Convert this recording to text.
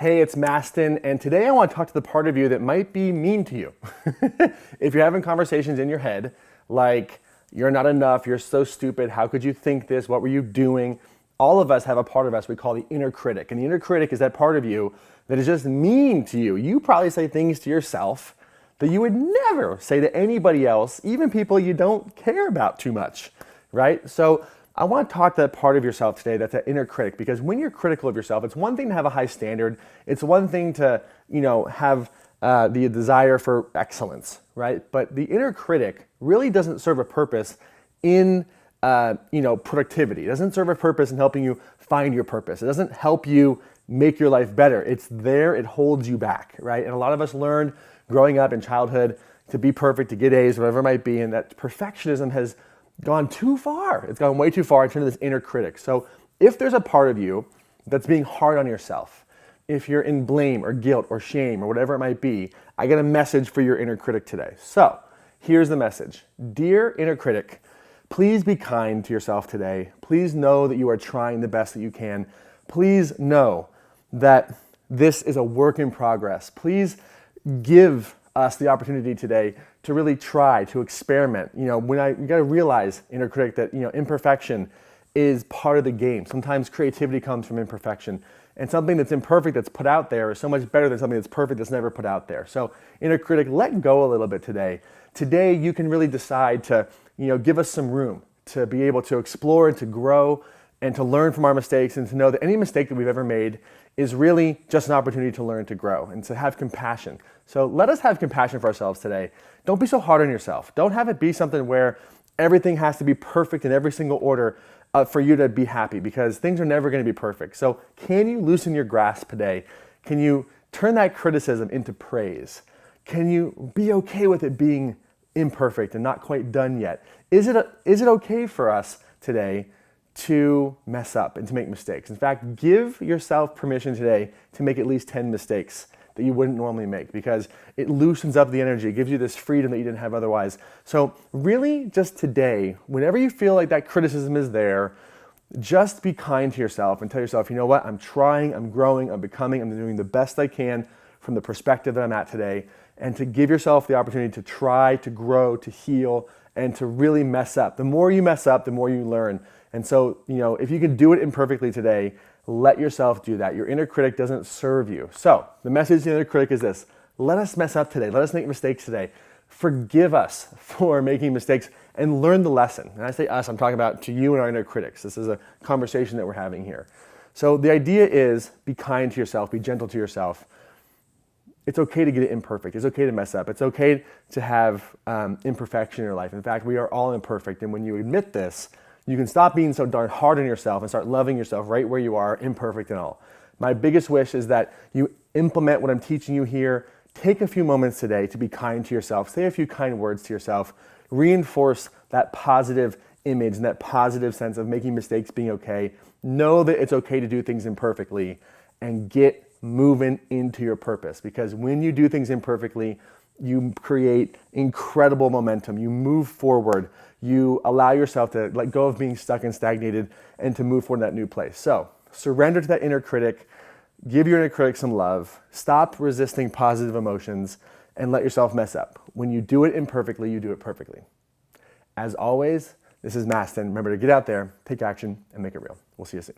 Hey, it's Mastin, and today I want to talk to the part of you that might be mean to you. If you're having conversations in your head, like, you're not enough, you're so stupid, how could you think this, what were you doing? All of us have a part of us we call the inner critic, and the inner critic is that part of you that is just mean to you. You probably say things to yourself that you would never say to anybody else, even people you don't care about too much, right? So I want to talk to that part of yourself today, that's that inner critic, because when you're critical of yourself, it's one thing to have a high standard. It's one thing to, have the desire for excellence, right? But the inner critic really doesn't serve a purpose in, productivity. It doesn't serve a purpose in helping you find your purpose. It doesn't help you make your life better. It's there, it holds you back, right? And a lot of us learned growing up in childhood to be perfect, to get A's, whatever it might be, and that perfectionism has gone too far. It's gone way too far into this inner critic. So if there's a part of you that's being hard on yourself, if you're in blame or guilt or shame or whatever it might be, I got a message for your inner critic today. So here's the message. Dear inner critic, please be kind to yourself today. Please know that you are trying the best that you can. Please know that this is a work in progress. Please give us the opportunity today to really try to experiment. You got to realize, inner critic, that imperfection is part of the game. Sometimes creativity comes from imperfection, and something that's imperfect that's put out there is so much better than something that's perfect that's never put out there. So inner critic, let go a little bit today. Today you can really decide to give us some room to be able to explore and to grow and to learn from our mistakes, and to know that any mistake that we've ever made is really just an opportunity to learn, to grow, and to have compassion. So let us have compassion for ourselves today. Don't be so hard on yourself. Don't have it be something where everything has to be perfect in every single order for you to be happy, because things are never going to be perfect. So can you loosen your grasp today? Can you turn that criticism into praise? Can you be okay with it being imperfect and not quite done yet? Is it okay for us today to mess up and to make mistakes? In fact, give yourself permission today to make at least 10 mistakes that you wouldn't normally make, because it loosens up the energy. It gives you this freedom that you didn't have otherwise. So really, just today, whenever you feel like that criticism is there, just be kind to yourself and tell yourself, you know what, I'm trying, I'm growing, I'm becoming, I'm doing the best I can from the perspective that I'm at today, and to give yourself the opportunity to try, to grow, to heal, and to really mess up. The more you mess up, the more you learn. And so, if you can do it imperfectly today, let yourself do that. Your inner critic doesn't serve you. So the message to the inner critic is this: let us mess up today. Let us make mistakes today. Forgive us for making mistakes and learn the lesson. And I say us, I'm talking about to you and our inner critics. This is a conversation that we're having here. So the idea is, be kind to yourself, be gentle to yourself. It's okay to get it imperfect. It's okay to mess up. It's okay to have imperfection in your life. In fact, we are all imperfect. And when you admit this, you can stop being so darn hard on yourself and start loving yourself right where you are, imperfect and all. My biggest wish is that you implement what I'm teaching you here. Take a few moments today to be kind to yourself. Say a few kind words to yourself. Reinforce that positive image and that positive sense of making mistakes being okay. Know that it's okay to do things imperfectly, and get moving into your purpose. Because when you do things imperfectly, you create incredible momentum. You move forward. You allow yourself to let go of being stuck and stagnated and to move forward in that new place. So surrender to that inner critic. Give your inner critic some love. Stop resisting positive emotions and let yourself mess up. When you do it imperfectly, you do it perfectly. As always, this is Mastin. Remember to get out there, take action, and make it real. We'll see you soon.